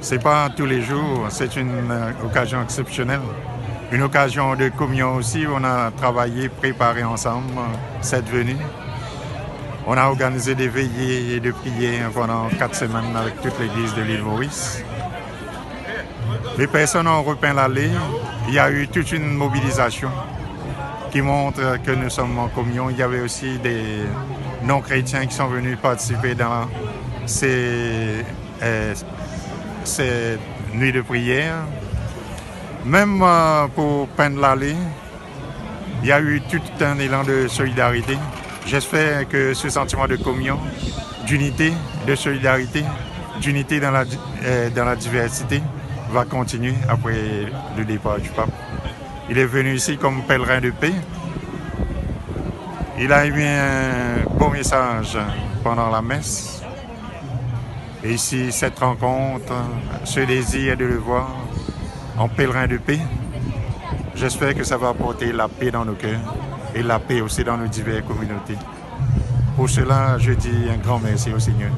C'est pas tous les jours, c'est une occasion exceptionnelle. Une occasion de communion aussi, on a travaillé, préparé ensemble cette venue. On a organisé des veillées de prière pendant 4 semaines avec toute l'église de l'île Maurice. Les personnes ont repeint l'allée. Il y a eu toute une mobilisation qui montre que nous sommes en communion. Il y avait aussi des non-chrétiens qui sont venus participer dans ces nuits de prière. Même pour peindre l'allée, il y a eu tout un élan de solidarité. J'espère que ce sentiment de communion, d'unité, de solidarité, d'unité dans la diversité va continuer après le départ du pape. Il est venu ici comme pèlerin de paix. Il a émis un beau message pendant la messe. Et ici, cette rencontre, ce désir de le voir en pèlerin de paix, j'espère que ça va apporter la paix dans nos cœurs et la paix aussi dans nos diverses communautés. Pour cela, je dis un grand merci au Seigneur.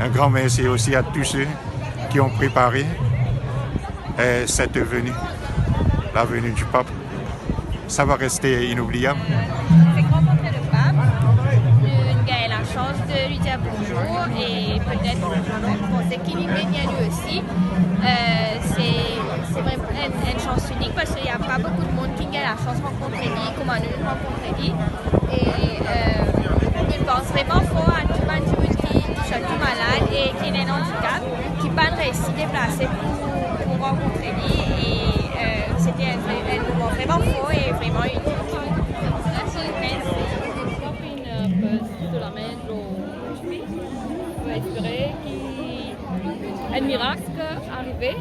Un grand merci aussi à tous ceux qui ont préparé cette venue, la venue du pape. Ça va rester inoubliable. J'ai rencontré le pape, nous avons la chance de lui dire bonjour et peut-être penser qu'il est venu à lui aussi. C'est vraiment une chance unique parce qu'il n'y a pas beaucoup de monde qui a la chance de rencontrer lui, comme nous rencontrer lui. Et je pense vraiment fort à tout le monde qui est tout malade et qui a un handicap, qui n'a pas réussi à se déplacer pour rencontrer lui. Et c'était un moment vraiment fort et vraiment unique. solamente espérer qu'un miracle arrive,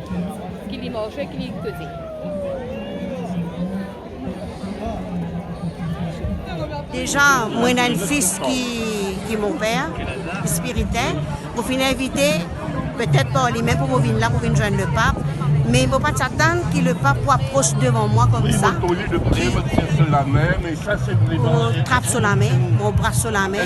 qu'il marche, qu'il cause. Déjà, moi, j'ai un fils qui est mon père, spirituel. Pour finir invité, peut-être pas lui-même pour venir là, pour venir joindre le pape. Mais il ne faut pas s'attendre que le pape soit proche devant moi comme ça. Au lieu de prier, votre pied sur la main, mais ça c'est vraiment... On trappe sur la main, mon bras sur la main.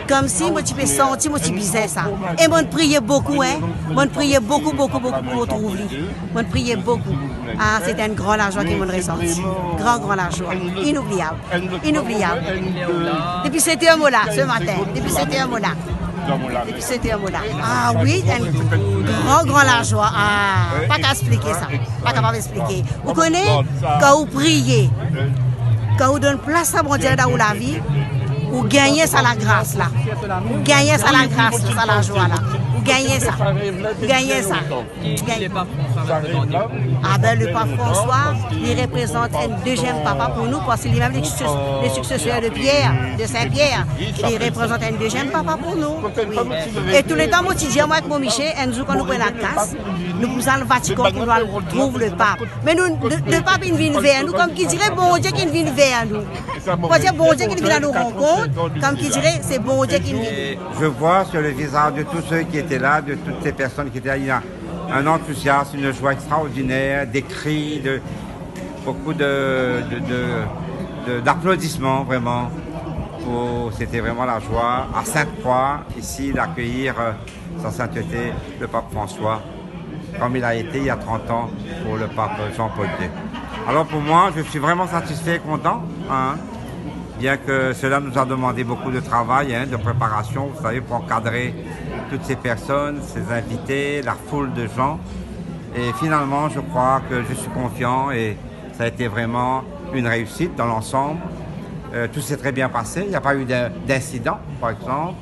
Comme si moi, tu peux sentir, moi, tu bisais ça. Et moi, je priais beaucoup, hein. Moi, je priais beaucoup pour retrouver lui. Moi, je priais beaucoup. Ah, c'était une grande joie qui m'a ressenti. Grande joie. Inoubliable. Inoubliable. Depuis c'était un mot là, ce matin. Depuis c'était un mot là. Depuis c'était un mot là. Ah oui, une grande joie. Ah, pas qu'à expliquer ça. Pas capable d'expliquer. Vous connaissez, quand vous priez, quand vous donnez place à mon Dieu dans la vie, vous gagnez ça la grâce là. Vous gagnez ça la grâce, ça la joie là. Vous gagnez ça. Vous gagnez ça. Ah ben le pape François, il représente un deuxième papa pour nous parce qu'il est même le successeur de Pierre, de Saint-Pierre. Il représente un deuxième papa pour nous. Oui. Et tous les temps, moi, je dis avec mon Michel, un jour quand nous prenons la casse, nous poussons le Vatican pour nous trouver le pape. Mais nous, le pape, il vient vers nous, comme qui dirait bon Dieu qui vient vers nous. Pour dire bon Dieu qui vient à nous rencontrer, comme qui dirait c'est bon Dieu qui vient. Je vois sur le visage de tous ceux qui étaient là, de toutes ces personnes qui étaient là, il y a un enthousiasme, une joie extraordinaire, des cris, beaucoup d'applaudissements vraiment. C'était vraiment la joie à Sainte-Croix, ici, d'accueillir sa sainteté, le pape François, comme il a été il y a 30 ans pour le pape Jean-Paul II. Alors pour moi, je suis vraiment satisfait et content, hein, bien que cela nous a demandé beaucoup de travail, hein, de préparation, vous savez, pour encadrer toutes ces personnes, ces invités, la foule de gens. Et finalement, je crois que je suis confiant et ça a été vraiment une réussite dans l'ensemble. Tout s'est très bien passé, il n'y a pas eu d'incident, par exemple.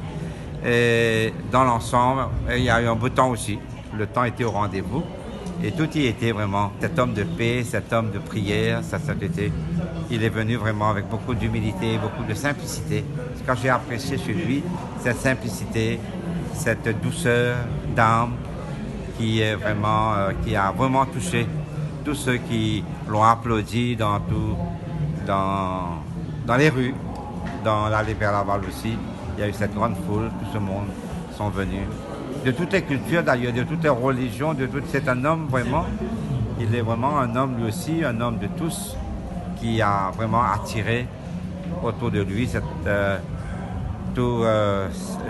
Et dans l'ensemble, il y a eu un beau temps aussi. Le temps était au rendez-vous. Et tout y était vraiment. Cet homme de paix, cet homme de prière, sa sainteté, il est venu vraiment avec beaucoup d'humilité, beaucoup de simplicité. Ce que j'ai apprécié chez lui, cette simplicité, cette douceur d'âme qui a vraiment touché tous ceux qui l'ont applaudi dans les rues, dans l'allée vers Laval aussi. Il y a eu cette grande foule, tout ce monde sont venus. De toutes les cultures d'ailleurs, de toutes les religions, c'est un homme vraiment, il est vraiment un homme lui aussi, un homme de tous, qui a vraiment attiré autour de lui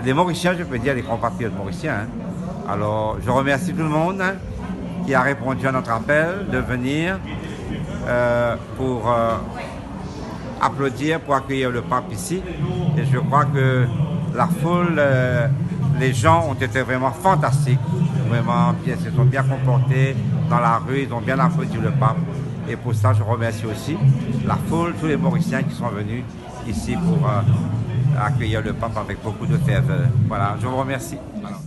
les Mauriciens, je peux dire, les compatriotes mauriciens. Hein. Alors, je remercie tout le monde, hein, qui a répondu à notre appel de venir pour applaudir, pour accueillir le pape ici. Et je crois que la foule, les gens ont été vraiment fantastiques, vraiment bien, se sont bien comportés dans la rue, ils ont bien applaudi le pape. Et pour ça, je remercie aussi la foule, tous les Mauriciens qui sont venus ici pour accueillir le pape avec beaucoup de ferveur. Voilà, je vous remercie. Voilà.